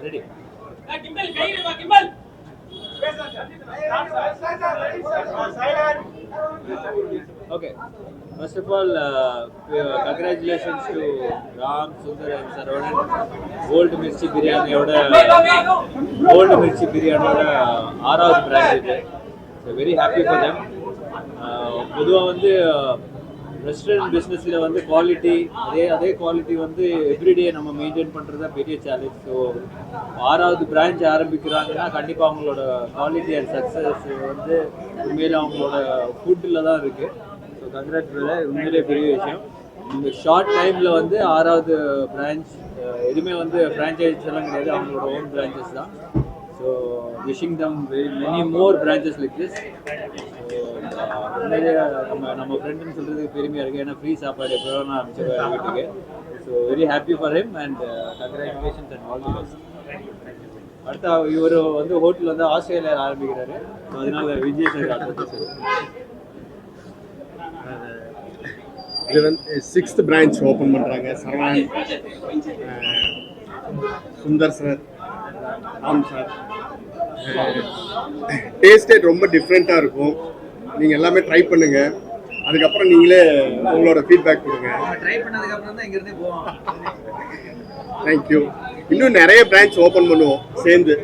Ready. Okay. First of all, congratulations to Ram, Sundar and Saravanan. Old Mirchi Biryani oda ஆறாவது branch இது. So very happy for them. பொதுவாக வந்து restaurant பிஸ்னஸில் வந்து quality அதே quality வந்து எவ்ரிடே நம்ம மெயின்டைன் பண்ணுறது தான் பெரிய சேலஞ்ச். ஸோ ஆறாவது பிரான்ச் ஆரம்பிக்கிறாங்கன்னா கண்டிப்பாக அவங்களோட குவாலிட்டி அண்ட் சக்ஸஸ் வந்து உண்மையிலே அவங்களோட ஃபுட்டில் தான் இருக்குது. ஸோ கங்க்ராட்ஸ் உண்மையிலே பெரிய விஷயம். இந்த ஷார்ட் டைமில் வந்து ஆறாவது பிரான்ச் எதுவுமே வந்து ஃப்ரான்ச்சைஸ் எல்லாம் கிடையாது, அவங்களோட ஓன் பிரான்ச்சஸ் தான். So wishing them many more branches like this. உண்மையிலே நம்ம ஃப்ரெண்டுன்னு சொல்கிறதுக்கு பெருமையாக இருக்குது, ஏன்னா ஃப்ரீ சாப்பாடு எப்போ நான் அனுப்பிச்சிருவேன் வீட்டுக்கு. So very happy for him and congratulations and all the best. அடுத்த இவர் வந்து ஹோட்டல் வந்து ஆஸ்திரேலியாவில் ஆரம்பிக்கிறாரு. ஸோ அதனால விஜய் சார் அடுத்த இது வந்து 6th பிரான்ச் ஓப்பன் பண்ணுறாங்க. Saravanan, Sundar sir, Ram sir. டேஸ்டே ரொம்ப டிஃப்ரெண்ட்டாக இருக்கும். நீங்கள் எல்லாமே ட்ரை பண்ணுங்கள், அதுக்கப்புறம் நீங்களே உங்களோட ஃபீட்பேக் கொடுங்க. ட்ரை பண்ணதுக்கப்புறம் தான் இங்கேருந்தே போவோம். தேங்க்யூ. இன்னும் நிறைய பிரான்ச் ஓப்பன் பண்ணுவோம் சேர்ந்து.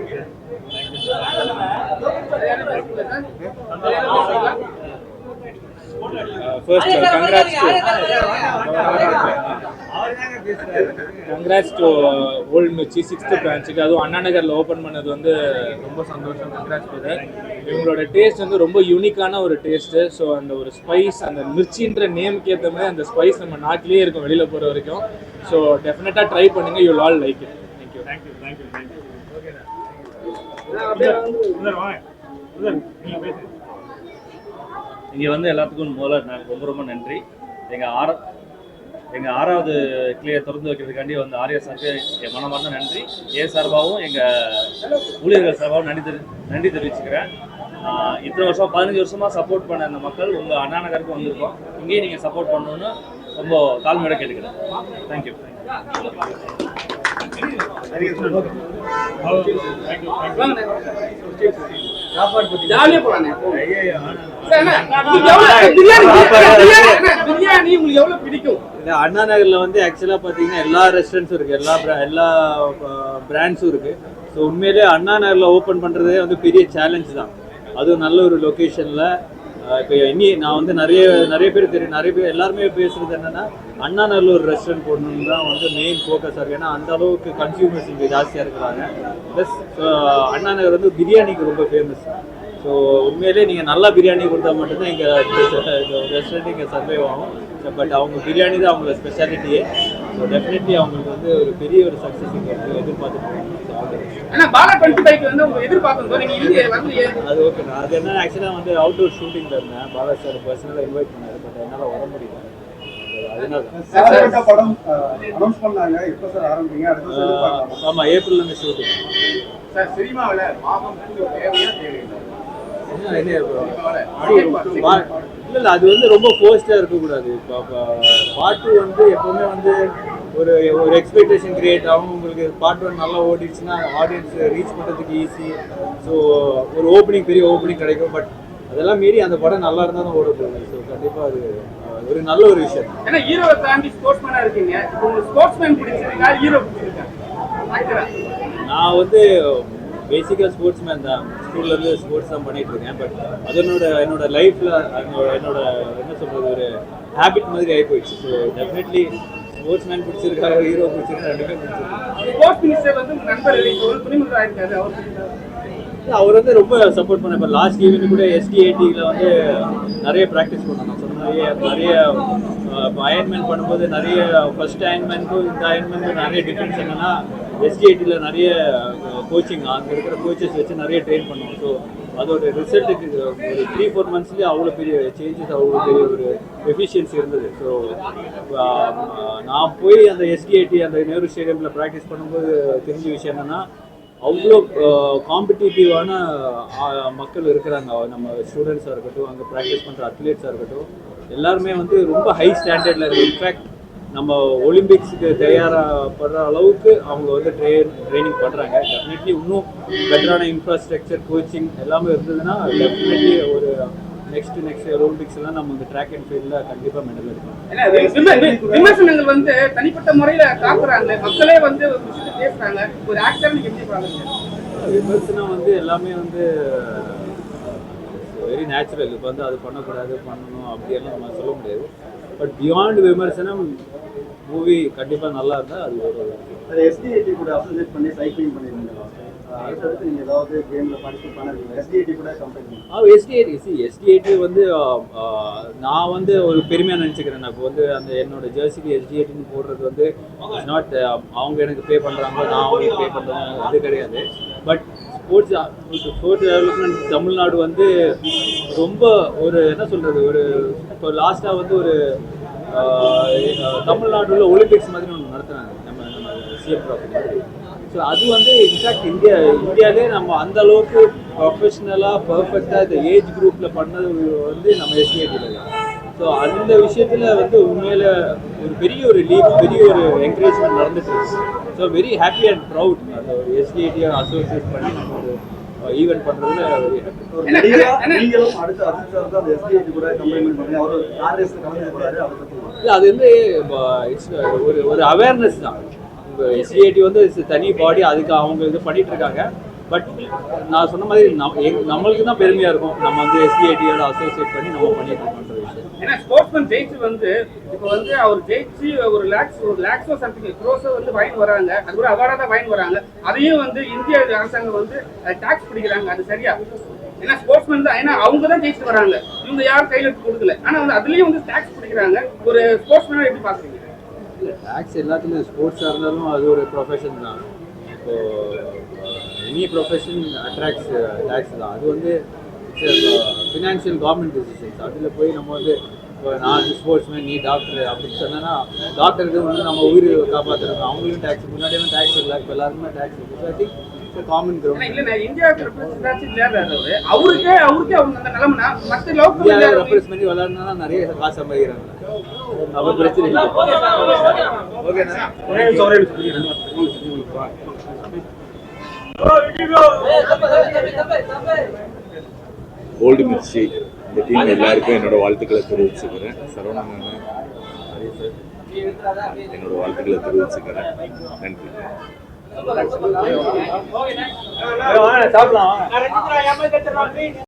First, congrats to Old Mirchi 6th branch. அதுவும் அண்ணா நகரில் ஓப்பன் பண்ணது வந்து ரொம்ப சந்தோஷம். கங்க்ராட்ஸ் பண்ணது. இவங்களோட டேஸ்ட் வந்து ரொம்ப யூனிக்கான ஒரு டேஸ்ட்டு. ஸோ அந்த ஒரு ஸ்பைஸ், அந்த மிர்ச்சின்ற நேமுக்கு ஏற்ற மாதிரி அந்த ஸ்பைஸ் நம்ம நாட்டிலே இருக்கும் வெளியில் போகிற வரைக்கும். ஸோ டெஃபினட்டாக ட்ரை பண்ணுங்கள், you all like it. Thank you. இங்கே வந்து எல்லாத்துக்கும் முதல்ல நான் ரொம்ப நன்றி. எங்கள் ஆறாவது கிளியை திறந்து வைக்கிறதுக்காண்டி வந்து ஆர்யா சாருக்கு என் மனமார்ந்த நன்றி. சார்பாகவும் எங்கள் ஊழியர்கள் சார்பாகவும் நன்றி தெரிவிச்சுக்கிறேன். இத்தனை வருஷம் 15 வருஷமாக சப்போர்ட் பண்ண அந்த மக்கள் உங்கள் அண்ணா நகருக்கு வந்திருக்கோம். இங்கேயும் நீங்கள் சப்போர்ட் பண்ணணுன்னு ரொம்ப தாழ்மையோட கேட்டுக்கிறேன். தேங்க்யூ. அண்ணா நகர்ல வந்து ஆக்சுவலா பாத்தீங்கன்னா எல்லா ரெஸ்டாரண்ட்ஸும் இருக்கு, எல்லா பிராண்ட்ஸும் இருக்கு. ஸோ உண்மையிலே அண்ணா நகர்ல ஓப்பன் பண்றதே வந்து பெரிய சேலஞ்ச் தான். அதுவும் நல்ல ஒரு லொக்கேஷன்ல. இப்போ நான் வந்து நிறைய பேர் தெரியும், நிறைய பேர் எல்லாருமே பேசுறது என்னன்னா அண்ணா நகரில் ஒரு ரெஸ்டாரண்ட் போடணுன்னு தான் வந்து மெயின் ஃபோக்கஸாக இருக்குது. ஏன்னா அந்த அளவுக்கு கன்சியூமர்ஸ் இங்கே ஜாஸ்தியாக இருக்கிறாங்க. ப்ளஸ் அண்ணா நகர் வந்து பிரியாணிக்கு ரொம்ப ஃபேமஸ். ஸோ உண்மையிலே நீங்கள் நல்லா பிரியாணி கொடுத்தா மட்டும்தான் இங்கே ரெஸ்டாரண்ட் இங்கே சர்வைவ் ஆகும். பட் அவங்க பிரியாணி தான் அவங்களோட ஸ்பெஷாலிட்டியே. ஸோ டெஃபினெட்லி அவங்களுக்கு வந்து ஒரு பெரிய ஒரு சக்ஸஸ் இங்கே எதிர்பார்த்துட்டு. அது ஓகே. நான் அது என்ன ஆக்சுவலாக வந்து அவுட்டோர் ஷூட்டிங்கில் இருந்தேன். பாலா சார் பர்சனலாக இன்வைட் பண்ணார், பட் என்னால் வர முடியல. ஆமா, ஏப்ரல்ல இருந்து ஷூட்டிங். இல்ல அது வந்து ரொம்ப போஸ்டா இருக்கக்கூடாது. இப்போ பார்ட் 2 வந்து எப்பவுமே வந்து ஒரு எக்ஸ்பெக்டேஷன் கிரியேட் ஆகும். உங்களுக்கு பார்ட் 1 நல்லா ஓடிடுச்சுன்னா ஆடியன்ஸ் ரீச் பண்ணுறதுக்கு ஈஸி. ஸோ ஒரு பெரிய ஓப்பனிங் கிடைக்கும். பட் அதெல்லாம் மீறி அந்த படம் நல்லா இருந்தால் தான் ஓட போகுது. ஸோ கண்டிப்பாக அது ஒரு நல்ல ஒரு விஷயம். ஏன்னா ஹீரோவை தாண்டி ஸ்போர்ட்ஸ்மேனா இருக்கீங்க. உங்களுக்கு ஸ்போர்ட்ஸ்மேன் பிடிச்சிருக்கா, ஹீரோ பிடிச்சிருக்கா? நான் வந்து பேசிக்காக ஸ்போர்ட்ஸ்மேன் தான். ஸ்கூல்லேருந்து ஸ்போர்ட்ஸ் தான் பண்ணிட்டு இருக்கேன். பட் அது என்னோட லைஃப்பில் என்னோட என்ன சொல்கிறது ஒரு ஹேபிட் மாதிரி ஆகி போயிடுச்சு. ஸோ டெஃபினெட்லி ஸ்போர்ட்ஸ்மேன் பிடிச்சிருக்காங்க, ஹீரோ பிடிச்சிருக்காங்க, ரெண்டுமே பிடிச்சிருக்கு. ஸ்போர்ட்ஸ் மினிஸ்டர் வந்து நண்பர் துணிமுறை ஆயிருக்காரு. அவர் வந்து ரொம்ப சப்போர்ட் பண்ண. இப்போ லாஸ்ட் ஈவெண்ட் கூட ST80ல வந்து நிறைய ப்ராக்டிஸ் பண்ணோம். நிறைய அயன்மெண்ட் பண்ணும்போது நிறைய ஃபர்ஸ்ட் அயன்மெண்ட்டும் இந்த அயன்மெண்ட்டும் நிறைய டிஃப்ரென்ஸ் என்னன்னா ST80ல நிறைய கோச்சிங் அங்கே இருக்கிற கோச்சஸ் வச்சு நிறைய ட்ரெயின் பண்ணுவோம். ஸோ அதோட ரிசல்ட்டுக்கு ஒரு 3-4 மந்த்ஸ்லேயே அவ்வளோ பெரிய சேஞ்சஸ், அவ்வளோ பெரிய ஒரு எஃபிஷியன்சி இருந்தது. ஸோ நான் போய் அந்த ST80 அந்த நேரு ஸ்டேடியமில் ப்ராக்டிஸ் பண்ணும்போது தெரிஞ்ச விஷயம் என்னென்னா அவ்வளோ காம்படிட்டிவான மக்கள் இருக்கிறாங்க. நம்ம ஸ்டூடெண்ட்ஸாக இருக்கட்டும், அங்கே ப்ராக்டிஸ் பண்ணுற அத்லீட்ஸாக இருக்கட்டும், எல்லாருமே வந்து ரொம்ப ஹை ஸ்டாண்டர்டில் இருக்குது. இன்ஃபேக்ட் நம்ம ஒலிம்பிக்ஸுக்கு தயாராகப்படுற அளவுக்கு அவங்க வந்து ட்ரைனிங் பண்ணுறாங்க. டெஃபினெட்லி இன்னும் பெட்டரான இன்ஃப்ராஸ்ட்ரக்சர், கோச்சிங் எல்லாமே இருந்ததுன்னா டெஃபினெட்லி ஒரு நெக்ஸ்ட் ஒலிம்பிக்ஸ் எல்லாம் நம்ம இந்த ட்ராக் அண்ட் ஃபீல்டில் கண்டிப்பாக மெடல் எடுக்கணும். விமர்சனங்கள் வந்து தனிப்பட்ட முறையில தாக்குறாங்க, மக்களே வந்து ஒரு விஷயத்தை பேசுறாங்க. ஒரு ஆக்டர் நீங்க எப்படி பாருங்க? விமர்சனம் வந்து எல்லாமே வந்து வெரி நேச்சுரல். இப்போ வந்து அது பண்ணக்கூடாது, பண்ணணும் அப்படியெல்லாம் நம்ம சொல்ல முடியாது. பட் பியாண்ட் விமர்சனம் மூவி கண்டிப்பாக நல்லா இருந்தால் அது ஒரு எஸ்டிஐடி கூட அசோசியேட் பண்ணி சைக்கிளிங் பண்ணியிருந்தீங்களா? அடுத்தடுத்து நீங்கள் ஏதாவது கேமில் பார்ட்டிசிபேட் பண்ணிருக்கீங்க? எஸ்டிஐடி கூட கம்பெனி எஸ்டிஐடி வந்து நான் வந்து ஒரு பெருமையாக நினச்சிக்கிறேன். நான் இப்போ வந்து அந்த என்னோட ஜெர்சிக்கு எஸ்டிஐடின்னு போடுறது வந்து இட்ஸ் நாட் அவங்க எனக்கு பே பண்ணுறாங்க, நான் அவங்களுக்கு பே பண்ணுறேன், அது கிடையாது. பட் ஸ்போர்ட்ஸ் டெவலப்மெண்ட் தமிழ்நாடு வந்து ரொம்ப ஒரு என்ன சொல்கிறது, ஒரு இப்போ லாஸ்ட்டாக வந்து ஒரு தமிழ்நாட்டில் ஒலிம்பிக்ஸ் மாதிரி ஒன்று நடத்துனாங்க நம்ம சிஎம் ட்ராஃபி. ஸோ அது வந்து இன்ஃபேக்ட் இந்தியாவிலே நம்ம அந்த அளவுக்கு ப்ரொஃபஷ்னலாக பர்ஃபெக்டாக இந்த ஏஜ் குரூப்பில் பண்ணது வந்து நம்ம எஸ்டிஐடியில் தான். ஸோ அந்த விஷயத்தில் வந்து உண்மையில் ஒரு பெரிய ஒரு லீக், பெரிய ஒரு என்கரேஜ்மெண்ட் நடந்துட்டு இருக்கு. So very happy and proud அந்த ஒரு எஸ்டிஐடியை அசோசியேட் பண்ணி நம்ம ஒரு ஈவெண்ட் பண்ணுறதுல வெரி ஹாப்பி. நீங்களும் அடுத்து அஜித் சார் தான் அந்த எஸ்டிஐடி கூட கம்பெனி பண்ணி அவர் கார் ரேஸில் கலந்து போகிறாரு. அதை பற்றி இல்லை, அது வந்து இட்ஸ் ஒரு அவேர்னஸ் தான். இப்போ எஸ்டிஐடி வந்து தனி பாடி, அதுக்கு அவங்க இது பண்ணிட்டு இருக்காங்க. பட் நான் சொன்ன மாதிரி நம்மளுக்கு தான் பெருமையாக இருக்கும், நம்ம வந்து எஸ்டிஐடியோட அசோசியேட் பண்ணி நம்ம பண்ணிட்டு இருக்கோன்ற விஷயம். ஏன்னா ஸ்போர்ட்ஸ்மேன் ஜெயிச்சு வந்து இப்போ வந்து அவர் ஜெயிச்சு ஒரு லேக்ஸோ சம்திங் க்ரோஸோ வந்து வாங்கி வராங்க. அது ஒரு அவார்டாக தான் வாங்கி வராங்க. அதையும் வந்து இந்திய அரசாங்கம் வந்து டாக்ஸ் பிடிக்கிறாங்க. அது சரியா? ஏன்னா ஸ்போர்ட்ஸ்மேன் தான், ஏன்னா அவங்க தான் ஜெயிச்சு வராங்க, இவங்க யாரும் கையில் எடுத்து கொடுக்கல. ஆனால் வந்து அதுலேயும் வந்து டாக்ஸ் பிடிக்கிறாங்க. ஒரு ஸ்போர்ட்ஸ்மேனை எப்படி பார்க்குறீங்க? இல்லை, டேக்ஸ் எல்லாத்துலேயும் ஸ்போர்ட்ஸாக இருந்தாலும் அது ஒரு ப்ரொஃபஷன் தான். இப்போது எனி ப்ரொஃபஷன் அட்ராக்ட்ஸ் டேக்ஸ் தான். அது வந்து ஃபினான்ஷியல் கவர்மெண்ட் டிசிஷன்ஸ். அதில் போய் நம்ம வந்து இப்போ நான் ஸ்போர்ட்ஸ்மேன், நீ டாக்டர் அப்படின்னு சொன்னேன்னா டாக்டருக்கு வந்து நம்ம உயிர் காப்பாற்றுறோம், அவங்களுக்கும் டேக்ஸ், முன்னாடியெல்லாம் டேக்ஸ் இல்லை, இப்போ எல்லாருக்குமே டேக்ஸ் இருக்குது. I think common ground. இல்லை, இந்தியாவுக்கு ரெப்ரஸன்ட் விளையாடுறாரு அவருக்கே அவங்க அந்த நிலைமைனா மற்ற லோக்கல் இந்தியாவை ரெப்ரஸ் பண்ணி விளையாடுனா நிறைய காசு சம்பாதிக்கிறாங்க. அப்போ பிரச்சனை இல்லை. ஓகேண்ணா, ஓல்டு மிர்ச்சி இந்த டீம் எல்லாருக்கும் என்னோட வாழ்த்துக்களை தெரிவிச்சுக்கிறேன். சரவணன் என்னோட வாழ்த்துக்களை தெரிவிச்சுக்கிறேன். நன்றி. சாப்பிடலாம்.